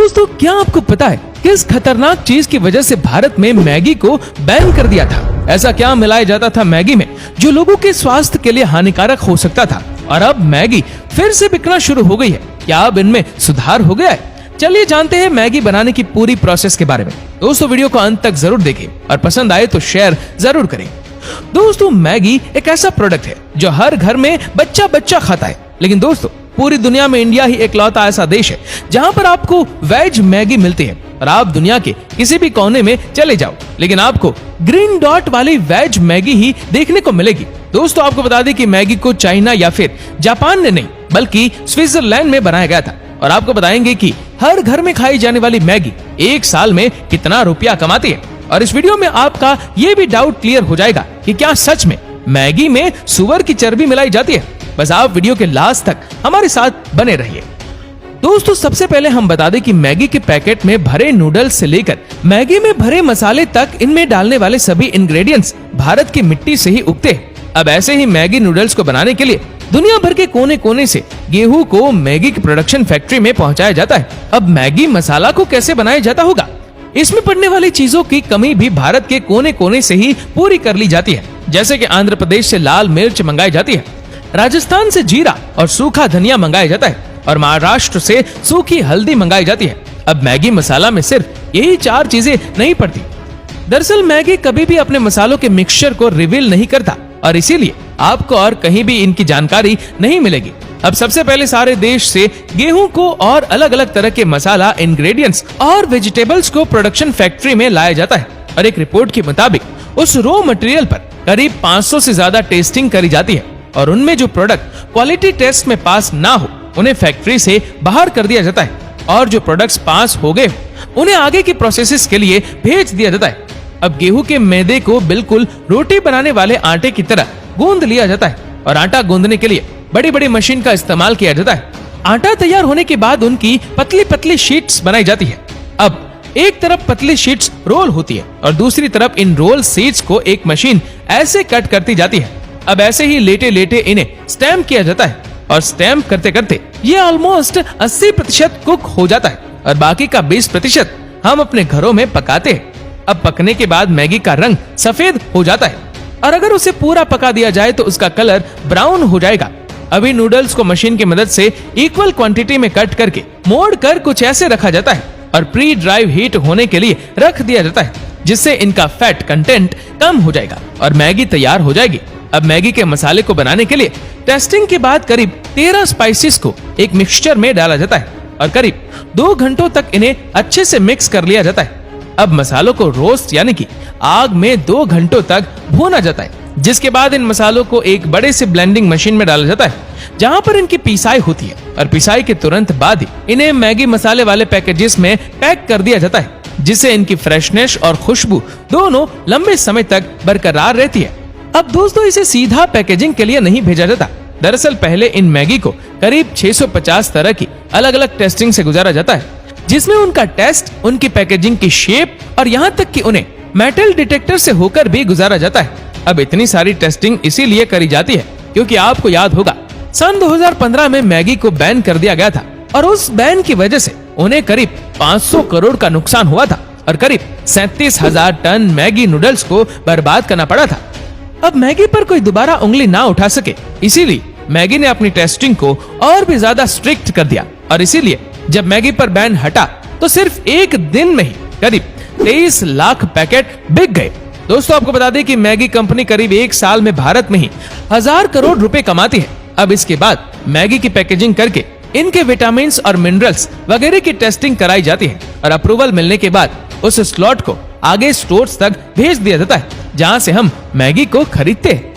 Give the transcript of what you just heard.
दोस्तों, क्या आपको पता है किस खतरनाक चीज की वजह से भारत में मैगी को बैन कर दिया था? ऐसा क्या मिलाया जाता था मैगी में जो लोगों के स्वास्थ्य के लिए हानिकारक हो सकता था? और अब मैगी फिर से बिकना शुरू हो गई है। क्या अब इनमें सुधार हो गया है? चलिए जानते हैं मैगी बनाने की पूरी प्रोसेस के बारे में। दोस्तों, वीडियो को अंत तक जरूर देखें और पसंद आए तो शेयर जरूर करें। दोस्तों, मैगी एक ऐसा प्रोडक्ट है जो हर घर में बच्चा खाता है। लेकिन दोस्तों, पूरी दुनिया में इंडिया ही एकलौता ऐसा देश है जहां पर आपको वेज मैगी मिलती है। और आप दुनिया के किसी भी कोने में चले जाओ, लेकिन आपको ग्रीन डॉट वाली वेज मैगी ही देखने को मिलेगी। दोस्तों, आपको बता दें कि मैगी को चाइना या फिर जापान ने नहीं बल्कि स्विट्जरलैंड में बनाया गया था। और आपको बताएंगे कि हर घर में खाई जाने वाली मैगी एक साल में कितना रुपया कमाती है। और इस वीडियो में आपका ये भी डाउट क्लियर हो जाएगा कि क्या सच में मैगी में सुअर की चर्बी मिलाई जाती है। बस आप वीडियो के लास्ट तक हमारे साथ बने रहिए। दोस्तों, सबसे पहले हम बता दें कि मैगी के पैकेट में भरे नूडल्स से लेकर मैगी में भरे मसाले तक इनमें डालने वाले सभी इंग्रेडिएंट्स भारत की मिट्टी से ही उगते हैं। अब ऐसे ही मैगी नूडल्स को बनाने के लिए दुनिया भर के कोने कोने से गेहूं को मैगी की प्रोडक्शन फैक्ट्री में पहुंचाया जाता है। अब मैगी मसाला को कैसे बनाया जाता होगा? इसमें पड़ने वाली चीजों की कमी भी भारत के कोने कोने से ही पूरी कर ली जाती है। जैसे कि आंध्र प्रदेश से लाल मिर्च मंगाई जाती है, राजस्थान से जीरा और सूखा धनिया मंगाया जाता है और महाराष्ट्र से सूखी हल्दी मंगाई जाती है। अब मैगी मसाला में सिर्फ यही 4 चीजें नहीं पड़ती। दरअसल मैगी कभी भी अपने मसालों के मिक्सचर को रिवील नहीं करता और इसीलिए आपको और कहीं भी इनकी जानकारी नहीं मिलेगी। अब सबसे पहले सारे देश से गेहूं को और अलग अलग तरह के मसाला इंग्रेडिएंट्स और वेजिटेबल्स को प्रोडक्शन फैक्ट्री में लाया जाता है। और एक रिपोर्ट के मुताबिक उस रॉ मटेरियल पर करीब 500 से ज्यादा टेस्टिंग करी जाती है और उनमें जो प्रोडक्ट क्वालिटी टेस्ट में पास ना हो उन्हें फैक्ट्री से बाहर कर दिया जाता है और जो प्रोडक्ट्स पास हो गए उन्हें आगे की प्रोसेसेस के लिए भेज दिया जाता है। अब गेहूं के मैदे को बिल्कुल रोटी बनाने वाले आटे की तरह गूंद लिया जाता है और आटा गूंदने के लिए बड़ी बड़ी मशीन का इस्तेमाल किया जाता है। आटा तैयार होने के बाद उनकी पतली पतली शीट्स बनाई जाती है। अब एक तरफ पतली शीट्स रोल होती है और दूसरी तरफ इन रोल शीट्स को एक मशीन ऐसे कट करती जाती है। अब ऐसे ही लेटे लेटे इन्हें स्टैम्प किया जाता है और स्टैम्प करते करते ये ऑलमोस्ट 80% कुक हो जाता है और बाकी का 20% हम अपने घरों में पकाते हैं। अब पकने के बाद मैगी का रंग सफेद हो जाता है और अगर उसे पूरा पका दिया जाए तो उसका कलर ब्राउन हो जाएगा। अभी नूडल्स को मशीन की मदद से इक्वल क्वांटिटी में कट करके मोड़ कर कुछ ऐसे रखा जाता है और प्री ड्राइव हीट होने के लिए रख दिया जाता है, जिससे इनका फैट कंटेंट कम हो जाएगा और मैगी तैयार हो जाएगी। अब मैगी के मसाले को बनाने के लिए टेस्टिंग के बाद करीब 13 स्पाइसेस को एक मिक्सचर में डाला जाता है और करीब 2 घंटों तक इन्हें अच्छे से मिक्स कर लिया जाता है। अब मसालों को रोस्ट यानी कि आग में 2 घंटों तक भूना जाता है, जिसके बाद इन मसालों को एक बड़े से ब्लेंडिंग मशीन में डाला जाता है जहां पर इनकी पिसाई होती है और पिसाई के तुरंत बाद ही इन्हें मैगी मसाले वाले पैकेजेस में पैक कर दिया जाता है, जिससे इनकी फ्रेशनेस और खुशबू दोनों लंबे समय तक बरकरार रहती है। अब दोस्तों, इसे सीधा पैकेजिंग के लिए नहीं भेजा जाता। दरअसल पहले इन मैगी को करीब 650 तरह की अलग अलग टेस्टिंग से गुजारा जाता है, जिसमें उनका टेस्ट, उनकी पैकेजिंग की शेप और यहाँ तक कि उन्हें मेटल डिटेक्टर से होकर भी गुजारा जाता है। अब इतनी सारी टेस्टिंग इसीलिए करी जाती है क्योंकि आपको याद होगा सन 2015 में मैगी को बैन कर दिया गया था और उस बैन की वजह से उन्हें करीब 500 करोड़ का नुकसान हुआ था और करीब 37,000 टन मैगी नूडल्स को बर्बाद करना पड़ा था। अब मैगी पर कोई दोबारा उंगली ना उठा सके, इसीलिए मैगी ने अपनी टेस्टिंग को और भी ज्यादा स्ट्रिक्ट कर दिया और इसीलिए जब मैगी पर बैन हटा तो सिर्फ एक दिन में ही करीब 23 लाख पैकेट बिक गए। दोस्तों, आपको बता दें कि मैगी कंपनी करीब 1 साल में भारत में ही 1000 करोड़ रुपए कमाती है। अब इसके बाद मैगी की पैकेजिंग करके इनके विटामिन और मिनरल्स वगैरह की टेस्टिंग कराई जाती है और अप्रूवल मिलने के बाद उस स्लॉट को आगे स्टोर्स तक भेज दिया जाता है जहां से हम मैगी को खरीदते हैं।